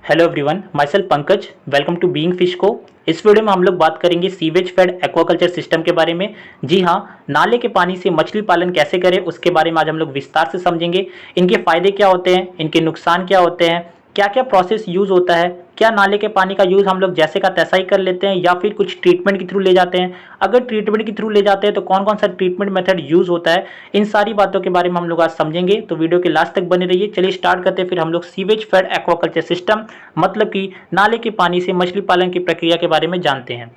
Hello everyone, myself Pankaj. Welcome to being fish को। इस video में हम लोग बात करेंगे सीवेज फेड एक्वाकल्चर सिस्टम के बारे में। जी हाँ, नाले के पानी से मछली पालन कैसे करें उसके बारे में आज हम लोग विस्तार से समझेंगे। इनके फायदे क्या होते हैं, इनके नुकसान क्या होते हैं, क्या क्या प्रोसेस यूज होता है, क्या नाले के पानी का यूज़ हम लोग जैसे का तैसा ही कर लेते हैं या फिर कुछ ट्रीटमेंट के थ्रू ले जाते हैं। अगर ट्रीटमेंट के थ्रू ले जाते हैं तो कौन कौन सा ट्रीटमेंट मेथड यूज़ होता है, इन सारी बातों के बारे में हम लोग आज समझेंगे। तो वीडियो के लास्ट तक बने रहिए। चलिए स्टार्ट करते हैं। फिर हम लोग सीवेज फेड एक्वाकल्चर सिस्टम मतलब कि नाले के पानी से मछली पालन की प्रक्रिया के बारे में जानते हैं।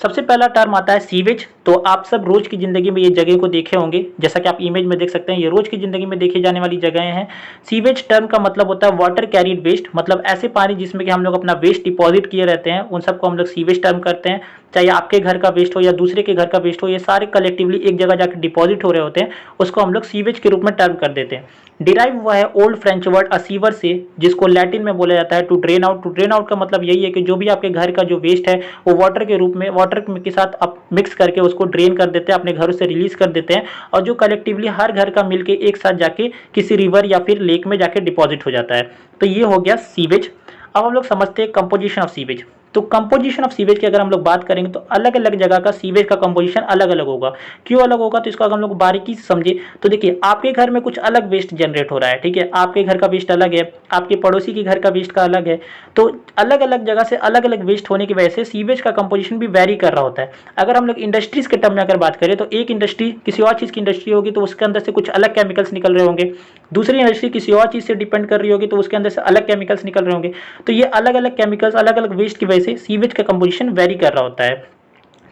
सबसे पहला टर्म आता है सीवेज। तो आप सब रोज की जिंदगी में ये जगह को देखे होंगे, जैसा कि आप इमेज में देख सकते हैं, ये रोज की जिंदगी में देखी जाने वाली जगहें हैं। सीवेज टर्म का मतलब होता है वाटर कैरिड वेस्ट, मतलब ऐसे पानी जिसमें कि हम लोग अपना वेस्ट डिपॉजिट किए रहते हैं, उन सबको हम लोग सीवेज टर्म करते हैं। चाहे आपके घर का वेस्ट हो या दूसरे के घर का वेस्ट हो, ये सारे कलेक्टिवली एक जगह जाकर डिपॉजिट हो रहे होते हैं, उसको हम लोग सीवेज के रूप में टर्म कर देते हैं। डिराइव हुआ है ओल्ड फ्रेंच वर्ड असीवर से, जिसको लैटिन में बोला जाता है to drain out. To drain out का मतलब यही है कि जो भी आपके घर का जो वेस्ट है वो वाटर के रूप में, वाटर के साथ आप मिक्स करके उसको ड्रेन कर देते हैं, अपने घरों से रिलीज कर देते हैं, और जो कलेक्टिवली हर घर का मिलके एक साथ जाके किसी रिवर या फिर लेक में जाके डिपॉजिट हो जाता है। तो ये हो गया सीवेज। अब हम लोग समझते हैं कंपोजिशन ऑफ सीवेज। तो कंपोजिशन ऑफ सीवेज की अगर हम लोग बात करेंगे तो अलग अलग जगह का सीवेज का कंपोजिशन अलग अलग होगा। क्यों अलग होगा, तो इसको अगर हम लोग बारीकी से समझे तो देखिए, आपके घर में कुछ अलग वेस्ट जनरेट हो रहा है, ठीक है, आपके घर का वेस्ट अलग है, आपके पड़ोसी के घर का वेस्ट का अलग है। तो अलग अलग जगह से अलग अलग वेस्ट होने की वजह से सीवेज का कंपोजिशन भी वेरी कर रहा होता है। अगर हम लोग इंडस्ट्रीज के टर्म में अगर बात करें तो एक इंडस्ट्री किसी और चीज़ की इंडस्ट्री होगी तो उसके अंदर से कुछ अलग केमिकल्स निकल रहे होंगे, दूसरी इंडस्ट्री किसी और चीज़ से डिपेंड कर रही होगी तो उसके अंदर से अलग केमिकल्स निकल रहे होंगे। तो ये अलग अलग केमिकल्स अलग अलग वेस्ट की वजह से सीवेज का कंपोजिशन वेरी कर रहा होता है।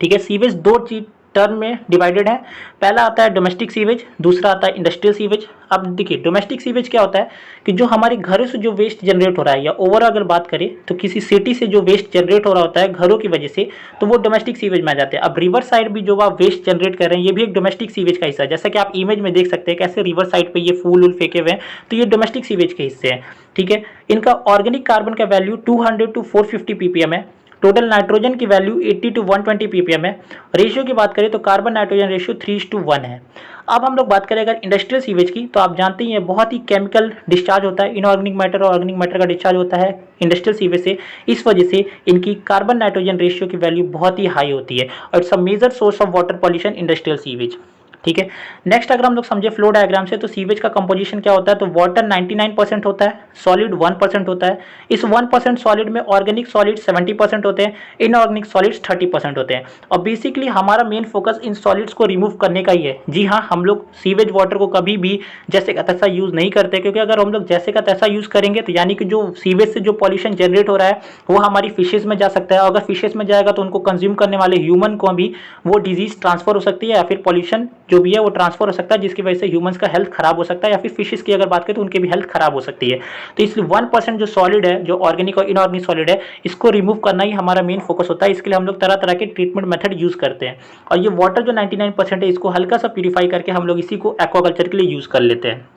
ठीक है, सीवेज दो चीज टर्म में डिवाइडेड है। पहला आता है डोमेस्टिक सीवेज, दूसरा आता है इंडस्ट्रियल सीवेज। अब देखिए, डोमेस्टिक सीवेज क्या होता है कि जो हमारे घरों से जो वेस्ट जनरेट हो रहा है, या ओवरऑल अगर बात करें तो किसी सिटी से जो वेस्ट जनरेट हो रहा होता है घरों की वजह से, तो वो डोमेस्टिक सीवेज में आ जाते हैं। अब रिवर साइड भी जो आप वेस्ट जनरेट कर रहे हैं, ये भी एक डोमेस्टिक सीवेज का हिस्सा है। जैसा कि आप इमेज में देख सकते हैं कैसे रिवर साइड पे ये फूल फेंके हुए हैं, तो ये डोमेस्टिक सीवेज के हिस्से हैं। ठीक है, इनका ऑर्गेनिक कार्बन का वैल्यू 200 to 450 ppm है। टोटल नाइट्रोजन की वैल्यू 80 to 120 ppm है। रेशियो की बात करें तो कार्बन नाइट्रोजन रेशियो 3:1 है। अब हम लोग बात करें अगर इंडस्ट्रियल सीवेज की, तो आप जानते ही हैं बहुत ही केमिकल डिस्चार्ज होता है, इनऑर्गेनिक मैटर और ऑर्गेनिक मैटर का डिस्चार्ज होता है इंडस्ट्रियल सीवेज से। इस वजह से इनकी कार्बन नाइट्रोजन रेशियो की वैल्यू बहुत ही हाई होती है और it's a major source of water pollution industrial sewage. ठीक है, नेक्स्ट अगर हम लोग समझे फ्लो डायग्राम से, तो सीवेज का कंपोजिशन क्या होता है, तो वाटर 99% होता है, सॉलिड 1% होता है। इस 1% सॉलिड में ऑर्गेनिक सॉलिड 70% होते हैं, इनऑर्गेनिक सॉलिड्स 30% होते हैं। और बेसिकली हमारा मेन फोकस इन सॉलिड्स को रिमूव करने का ही है। जी हाँ, हम लोग सीवेज वाटर को कभी भी जैसे का तैसा यूज नहीं करते, क्योंकि अगर हम लोग जैसे का तैसा यूज करेंगे तो यानी कि जो सीवेज से जो पॉल्यूशन जनरेट हो रहा है वो हमारी फिशेज में जा सकता है। अगर फिशेज में जाएगा तो उनको कंज्यूम करने वाले ह्यूमन को भी वो डिजीज ट्रांसफर हो सकती है, या फिर पॉल्यूशन जो भी है वो ट्रांसफर हो सकता है, जिसकी वजह से ह्यूमंस का हेल्थ खराब हो सकता है, या फिर फिशेस की अगर बात करें तो उनकी भी हेल्थ खराब हो सकती है। तो इसलिए 1% जो सॉलिड है, जो ऑर्गेनिक और इनऑर्गेनिक सॉलिड है, इसको रिमूव करना ही हमारा मेन फोकस होता है। इसके लिए हम लोग तरह तरह के ट्रीटमेंट मेथड यूज करते हैं। और ये वाटर जो 99% है, इसको हल्का सा प्यूरिफाई करके हम लोग इसी को एक्वाकल्चर के लिए यूज कर लेते हैं।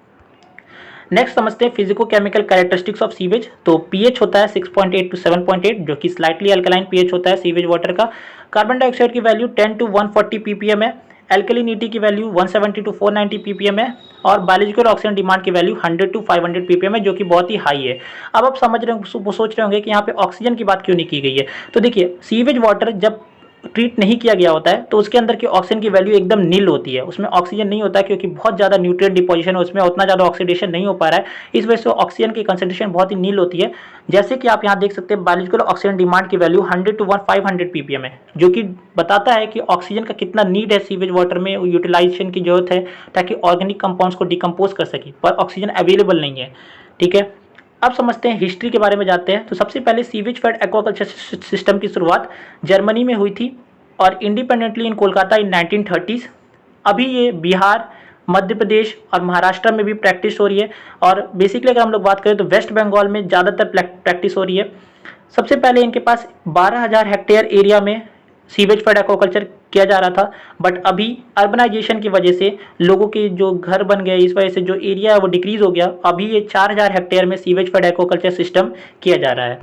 नेक्स्ट समझते हैं physico chemical characteristics of sewage. तो पीएच होता है 6.8 to 7.8, जो कि स्लाइटली अल्कलाइन पीएच होता है सीवेज वाटर का। कार्बन डाइऑक्साइड की वैल्यू 10 to 140 ppm है। एल्कलिनिटी की वैल्यू 170 to 490 ppm है। और बायोलॉजिकल ऑक्सीजन डिमांड की वैल्यू 100 to 500 ppm है, जो कि बहुत ही हाई है। अब आप समझ रहे होंगे, सोच रहे होंगे कि यहाँ पे ऑक्सीजन की बात क्यों नहीं की गई है। तो देखिए, सीवेज वाटर जब ट्रीट नहीं किया गया होता है तो उसके अंदर की ऑक्सीजन की वैल्यू एकदम नील होती है, उसमें ऑक्सीजन नहीं होता है, क्योंकि बहुत ज़्यादा न्यूट्रिएंट डिपोजिशन है उसमें, उतना ज़्यादा ऑक्सीडेशन नहीं हो पा रहा है। इस वजह से ऑक्सीजन की कंसंट्रेशन बहुत ही नील होती है। जैसे कि आप यहाँ देख सकते हैं, बायोलॉजिकल ऑक्सीजन डिमांड की वैल्यू 100 to 500 ppm है, जो कि बताता है कि ऑक्सीजन का कितना नीड है सीवेज वाटर में, यूटिलाइजेशन की जरूरत है ताकि ऑर्गेनिक कंपाउंड्स को डिकम्पोज कर सके, पर ऑक्सीजन अवेलेबल नहीं है। ठीक है, अब समझते हैं हिस्ट्री के बारे में जाते हैं। तो सबसे पहले सीवेज फेड एक्वाकल्चर सिस्टम की शुरुआत जर्मनी में हुई थी और इंडिपेंडेंटली इन कोलकाता इन 1930s। अभी ये बिहार, मध्य प्रदेश और महाराष्ट्र में भी प्रैक्टिस हो रही है। और बेसिकली अगर हम लोग बात करें तो वेस्ट बंगाल में ज़्यादातर प्रैक्टिस हो रही है। सबसे पहले इनके पास 12,000 हेक्टेयर एरिया में सीवेज फेड एक्वाकल्चर किया जा रहा था, बट अभी अर्बनाइजेशन की वजह से लोगों के जो घर बन गए, इस वजह से जो एरिया है वो डिक्रीज हो गया। अभी ये 4,000 हेक्टेयर में सीवेज फेड एक्वाकल्चर सिस्टम किया जा रहा है।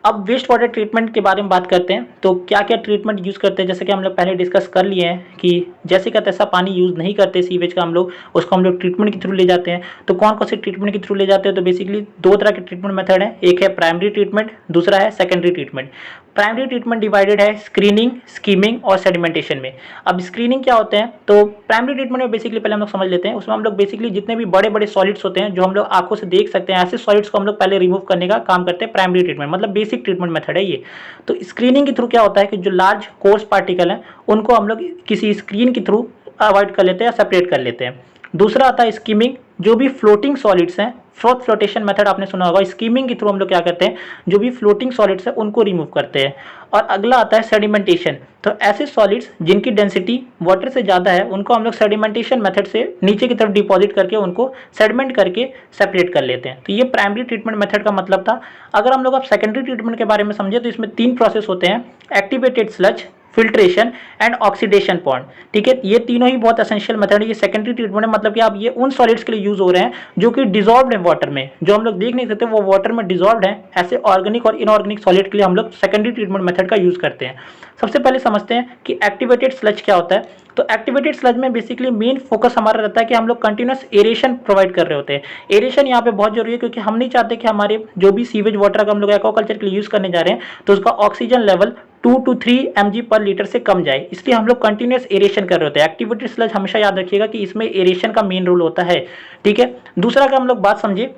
अब वेस्ट वाटर ट्रीटमेंट के बारे में बात करते हैं। तो क्या क्या ट्रीटमेंट यूज़ करते हैं, जैसे कि हम लोग पहले डिस्कस कर लिए हैं कि जैसे का तैसा पानी यूज़ नहीं करते सीवेज का हम लोग, उसको हम लोग ट्रीटमेंट के थ्रू ले जाते हैं। तो कौन कौन से ट्रीटमेंट के थ्रू ले जाते हैं, तो बेसिकली दो तरह के ट्रीटमेंट मेथड है, एक है प्राइमरी ट्रीटमेंट, दूसरा है secondary treatment. Primary treatment divided है स्क्रीनिंग, स्कीमिंग और सेडिमेंटेशन में। अब स्क्रीनिंग क्या होते हैं, तो प्राइमरी ट्रीटमेंट में बेसिकली पहले हम लोग समझ लेते हैं। उसमें हम लोग बेसिकली जितने भी बड़े बड़े सॉलिड्स होते हैं जो हम लोग आंखों से देख सकते हैं, ऐसे सॉलिड्स को हम लोग पहले रिमूव करने का काम करते हैं। प्राइमरी ट्रीटमेंट मतलब बेसिक ट्रीटमेंट मेथड है ये। तो स्क्रीनिंग के थ्रू क्या होता है कि जो लार्ज कोर्स पार्टिकल हैं उनको हम लोग किसी स्क्रीन के थ्रू अवॉइड कर लेते हैं या सेपरेट कर लेते हैं। दूसरा आता है स्कीमिंग, जो भी फ्लोटिंग सॉलिड्स हैं, फ्लोटेशन मेथड आपने सुना होगा, स्कीमिंग के थ्रू हम लोग क्या करते हैं, जो भी फ्लोटिंग सॉलिड्स हैं उनको रिमूव करते हैं। और अगला आता है सेडिमेंटेशन। तो ऐसे सॉलिड्स जिनकी डेंसिटी वाटर से ज़्यादा है उनको हम लोग सेडिमेंटेशन मेथड से नीचे की तरफ डिपॉजिट करके उनको सेडिमेंट करके सेपरेट कर लेते हैं। तो ये प्राइमरी ट्रीटमेंट मेथड का मतलब था। अगर हम लोग अब सेकेंडरी ट्रीटमेंट के बारे में समझे तो इसमें 3 प्रोसेस होते हैं, activated sludge, filtration and oxidation pond. ठीक है, ये तीनों ही बहुत एसेंशियल मेथड है। ये सेकेंडरी ट्रीटमेंट है, मतलब कि आप ये उन सॉलिड्स के लिए यूज हो रहे हैं जो कि डिजॉल्व्ड है वाटर में, जो हम लोग देख नहीं सकते वो वाटर में डिजॉल्व्ड है। ऐसे ऑर्गेनिक और इनऑर्गेनिक सॉलिड के लिए हम लोग सेकेंडरी ट्रीटमेंट मेथड का यूज करते हैं। सबसे पहले समझते हैं कि एक्टिवेटेड स्लज क्या होता है। तो एक्टिवेटेड स्लज में बेसिकली मेन फोकस हमारा रहता है कि हम लोग कंटिन्यूस एरेशन प्रोवाइड कर रहे होते हैं। एरेशन यहाँ पे बहुत जरूरी है क्योंकि हम नहीं चाहते कि हमारे जो भी सीवेज वाटर का हम लोग एक्वाकल्चर के लिए यूज करने जा रहे हैं तो उसका ऑक्सीजन लेवल 2 to 3 mg पर लीटर से कम जाए, इसलिए हम लोग कंटिन्यूस एरेशन कर रहे होते हैं। एक्टिवेटेड स्लज हमेशा याद रखिएगा कि इसमें एरेशन का मेन रोल होता है। ठीक है, दूसरा का हम लोग बात समझे,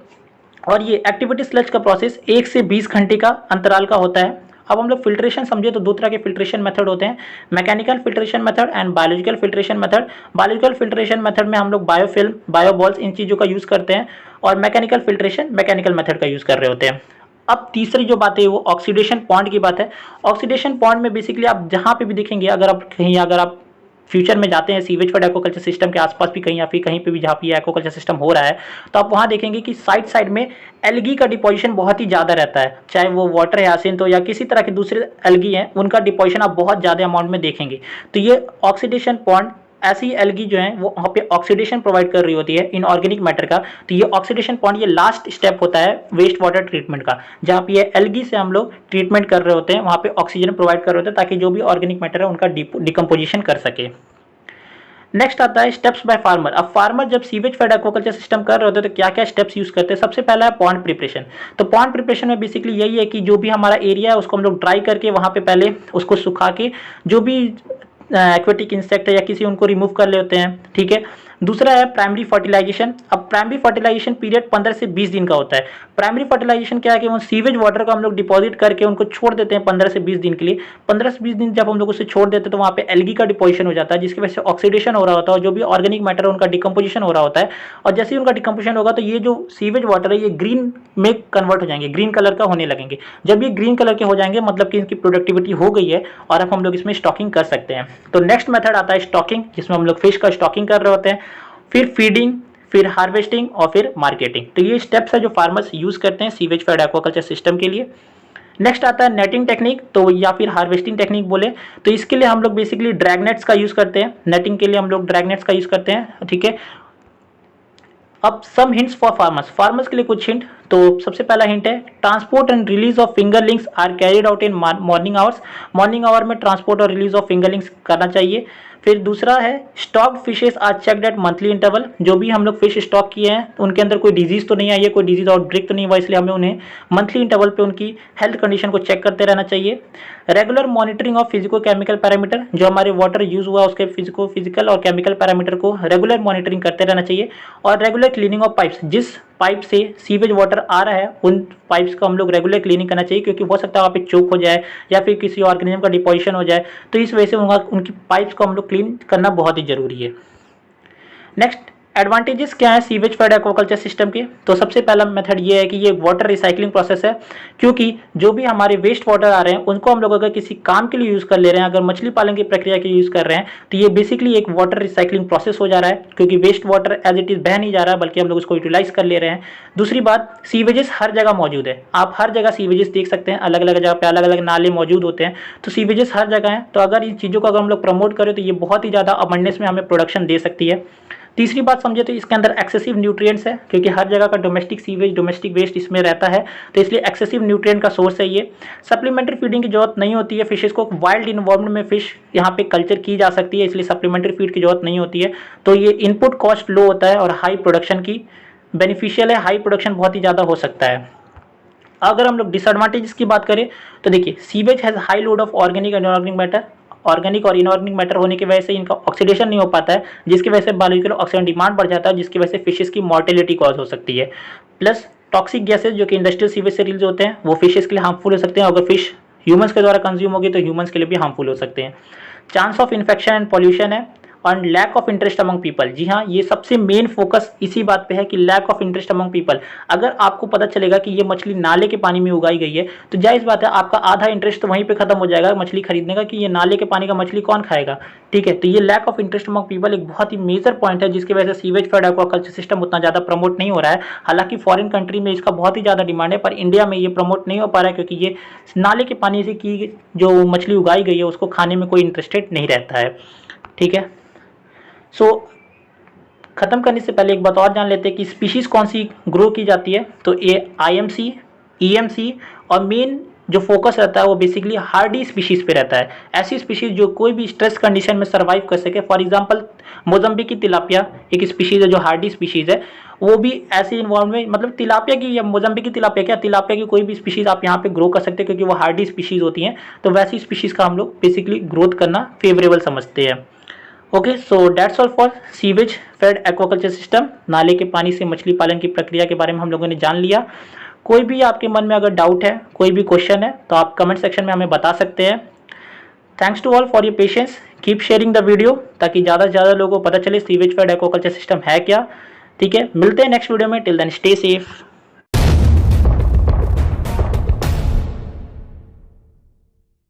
और ये एक्टिवेटेड स्लज का प्रोसेस 1 से 20 घंटे का अंतराल का होता है। अब हम लोग फिल्ट्रेशन समझे तो दो तरह के फिल्ट्रेशन मेथड होते हैं, mechanical filtration method and biological filtration method. Biological filtration method में हम लोग बायोफिल्म, बायोबॉल्स, इन चीज़ों का यूज़ करते हैं, और मैकेनिकल फिल्ट्रेशन मैकेनिकल मेथड का यूज़ कर रहे होते हैं। अब तीसरी जो बात है वो ऑक्सीडेशन पॉइंट की बात है। ऑक्सीडेशन पॉइंट में बेसिकली आप जहाँ पे भी देखेंगे, अगर आप फ्यूचर में जाते हैं सीवेज फीड एक्वाकल्चर सिस्टम के आसपास भी कहीं या फिर कहीं पे भी जहाँ पे एक्वाकल्चर सिस्टम हो रहा है, तो आप वहाँ देखेंगे कि साइड साइड में एल्गी का डिपोजिशन बहुत ही ज़्यादा रहता है, चाहे वो वाटर यासिन हो या किसी तरह के दूसरे एल्गी हैं, उनका डिपोजिशन आप बहुत ज़्यादा अमाउंट में देखेंगे। तो ये ऑक्सीडेशन पॉइंट, ऐसी एल्गी जो है वो वहाँ पे ऑक्सीडेशन प्रोवाइड कर रही होती है इनऑर्गेनिक मैटर का। तो ये ऑक्सीडेशन पॉइंट, ये लास्ट स्टेप होता है वेस्ट वाटर ट्रीटमेंट का, जहाँ पे ये एल्गी से हम लोग ट्रीटमेंट कर रहे होते हैं, वहाँ पे ऑक्सीजन प्रोवाइड कर रहे होते हैं ताकि जो भी ऑर्गेनिक मैटर है उनका डिकम्पोजिशन कर सके। नेक्स्ट आता है स्टेप्स बाय फार्मर। अब फार्मर जब सीवेज फेड एक्वाकल्चर सिस्टम कर रहे होते हैं तो क्या क्या स्टेप्स यूज करते हैं। सबसे पहला है पॉन्ड प्रिपरेशन। तो पॉन्ड प्रिपरेशन में बेसिकली यही है कि जो भी हमारा एरिया है उसको हम लोग ड्राई करके वहाँ पे पहले उसको सुखा के जो भी एक्वेटिक इंसेक्ट है या किसी उनको रिमूव कर लेते हैं। ठीक है, दूसरा है प्राइमरी फर्टिलाइजेशन। अब प्राइमरी फर्टिलाइजेशन पीरियड 15 से 20 दिन का होता है। प्राइमरी फर्टिलाइजेशन क्या है कि वो सीवेज वाटर को हम लोग डिपॉजिट करके उनको छोड़ देते हैं 15 से 20 दिन के लिए। 15 से 20 दिन जब हम लोग उसे छोड़ देते हैं तो वहाँ पे एल्गी का डिपोजिशन हो जाता है, जिसकी वजह से ऑक्सीडेशन हो रहा होता है और जो भी ऑर्गेनिक मैटर है उनका डिकम्पोजिशन हो रहा होता है। और जैसे ही उनका डिकम्पोजिशन होगा तो ये जो सीवेज वाटर है ये ग्रीन में कन्वर्ट हो जाएंगे, ग्रीन कलर का होने लगेंगे। जब ये ग्रीन कलर के हो जाएंगे मतलब कि इनकी प्रोडक्टिविटी हो गई है और अब हम लोग इसमें स्टॉकिंग कर सकते हैं। तो नेक्स्ट मेथड आता है स्टॉकिंग, जिसमें हम लोग फिश का स्टॉकिंग कर रहे होते हैं, फिर फीडिंग, फिर हार्वेस्टिंग और फिर मार्केटिंग। तो ये स्टेप्स है जो फार्मर्स यूज करते हैं सीवेज फेड एक्वाकल्चर सिस्टम के लिए। नेक्स्ट आता है नेटिंग टेक्निक, तो या फिर हार्वेस्टिंग टेक्निक बोले तो इसके लिए हम लोग बेसिकली ड्रैगनेट्स का यूज करते हैं। नेटिंग के लिए हम लोग ड्रैगनेट्स का यूज करते हैं। ठीक है, अब some hints for farmers. Farmers के लिए कुछ हिंट, तो सबसे पहला हिंट है transport and release of fingerlings are carried out in morning hours. Morning hour में ट्रांसपोर्ट और रिलीज ऑफ फिंगरलिंग्स करना चाहिए। फिर दूसरा है stock fishes are checked at monthly interval. जो भी हम लोग फिश स्टॉक किए हैं उनके अंदर कोई डिजीज तो नहीं आई है, कोई डिजीज आउटब्रेक तो नहीं हुआ, इसलिए हमें उन्हें मंथली इंटरवल पे उनकी हेल्थ कंडीशन को चेक करते रहना चाहिए। Regular monitoring of physico chemical parameter, जो हमारे वाटर यूज हुआ उसके फिजिकल और केमिकल पैरामीटर को रेगुलर मॉनिटरिंग करते रहना चाहिए। और रेगुलर क्लीनिंग ऑफ पाइप्स, जिस पाइप से सीवेज वाटर आ रहा है उन पाइप्स को हम लोग रेगुलर क्लीनिंग करना चाहिए, क्योंकि हो सकता है वहाँ पे चोक हो जाए या फिर किसी ऑर्गेनिज्म का डिपोजिशन हो जाए, तो इस वजह से उनकी पाइप्स को हम लोग क्लीन करना बहुत ही जरूरी है। नेक्स्ट एडवांटेजेस क्या है सीवेज फेड एक्वाकल्चर सिस्टम के, तो सबसे पहला मेथड ये है कि ये वाटर रिसाइकलिंग प्रोसेस है, क्योंकि जो भी हमारे वेस्ट वाटर आ रहे हैं उनको हम लोग अगर किसी काम के लिए यूज़ कर ले रहे हैं, अगर मछली पालन की प्रक्रिया के लिए यूज़ कर रहे हैं, तो ये बेसिकली एक वाटर रिसाइकलिंग प्रोसेस हो जा रहा है, क्योंकि waste water as it is बह नहीं जा रहा है बल्कि हम लोग उसको यूटिलाइज कर ले रहे हैं। दूसरी बात, सीवेजेस हर जगह मौजूद है, आप हर जगह सीवेजेस देख सकते हैं, अलग अलग जगह पे अलग अलग नाले मौजूद होते हैं, तो सीवेजेस हर जगह हैं। तो अगर इन चीज़ों को अगर हम लोग प्रमोट करें तो ये बहुत ही ज़्यादा अबंडेंस में हमें प्रोडक्शन दे सकती है। तीसरी बात समझे तो इसके अंदर एक्सेसिव न्यूट्रिएंट्स है, क्योंकि हर जगह का डोमेस्टिक सीवेज, डोमेस्टिक वेस्ट इसमें रहता है, तो इसलिए एक्सेसिव न्यूट्रिएंट का सोर्स है ये। सप्लीमेंट्री फीडिंग की जरूरत नहीं होती है फिशेस को, वाइल्ड इन्वायरमेंट में फिश यहाँ पे कल्चर की जा सकती है, इसलिए सप्लीमेंट्री फीड की जरूरत नहीं होती है। तो ये इनपुट कॉस्ट लो होता है और हाई प्रोडक्शन की बेनिफिशियल है, हाई प्रोडक्शन बहुत ही ज़्यादा हो सकता है। अगर हम लोग डिसएडवांटेजेस की बात करें तो देखिए, sewage has high load of organic and inorganic matter. Organic और इनऑर्गेनिक मैटर होने की वजह से इनका ऑक्सीडेशन नहीं हो पाता है, जिसकी वजह से बायोलॉजिकल ऑक्सीजन डिमांड बढ़ जाता है, जिसकी वजह से फिशेस की मॉर्टेलिटी कॉज हो सकती है। प्लस टॉक्सिक गैसेज जो कि इंडस्ट्रियल सीवेज से रिलीज होते हैं वो फिशेस के लिए हार्मफुल हो सकते हैं, अगर फिश ह्यूमंस के द्वारा कंज्यूम होगी तो ह्यूमंस के लिए भी हार्मफुल हो सकते हैं। Chance of infection and pollution है और lack of interest among people. जी हाँ, ये सबसे मेन फोकस इसी बात पे है कि lack of interest among people. अगर आपको पता चलेगा कि ये मछली नाले के पानी में उगाई गई है तो जायज़ बात है आपका आधा इंटरेस्ट तो वहीं पे खत्म हो जाएगा मछली खरीदने का, कि ये नाले के पानी का मछली कौन खाएगा। ठीक है, तो ये lack of interest among people एक बहुत ही मेजर पॉइंट है, जिसकी वजह से सीवेज फेड एक्वाकल्चर सिस्टम उतना ज़्यादा प्रमोट नहीं हो रहा है। हालांकि फॉरेन कंट्री में इसका बहुत ही ज़्यादा डिमांड है, पर इंडिया में ये प्रमोट नहीं हो पा रहा है, क्योंकि ये नाले के पानी से की जो मछली उगाई गई है उसको खाने में कोई इंटरेस्टेड नहीं रहता है। ठीक है, ख़त्म करने से पहले एक बात और जान लेते हैं कि स्पीशीज़ कौन सी ग्रो की जाती है। तो ये IMC, EMC और मेन जो फोकस रहता है वो बेसिकली हार्डी स्पीशीज़ पे रहता है। ऐसी स्पीशीज़ जो कोई भी स्ट्रेस कंडीशन में सर्वाइव कर सके। फॉर एग्जांपल मोजम्बिक की तिलापिया एक स्पीशीज़ है जो हार्डी स्पीशीज़ है, वो भी ऐसे इन्वायरमेंट में, मतलब तिलापिया की या मोजम्बिक की तिलापिया, क्या तिलापिया की कोई भी स्पीशीज़ आप यहाँ पे ग्रो कर सकते हैं, क्योंकि वो हार्डी स्पीशीज़ होती हैं। तो वैसी स्पीशीज़ का हम लोग बेसिकली ग्रोथ करना फेवरेबल समझते हैं। Okay, so that's all for sewage fed aquaculture system. नाले के पानी से मछली पालन की प्रक्रिया के बारे में हम लोगों ने जान लिया। कोई भी आपके मन में अगर डाउट है, कोई भी क्वेश्चन है, तो आप कमेंट सेक्शन में हमें बता सकते हैं। Thanks to all for your patience, keep sharing the video ताकि ज़्यादा से ज़्यादा लोगों को पता चले सीवेज फेड एक्वाकल्चर सिस्टम है क्या। ठीक है, मिलते हैं नेक्स्ट वीडियो में। Till then stay safe.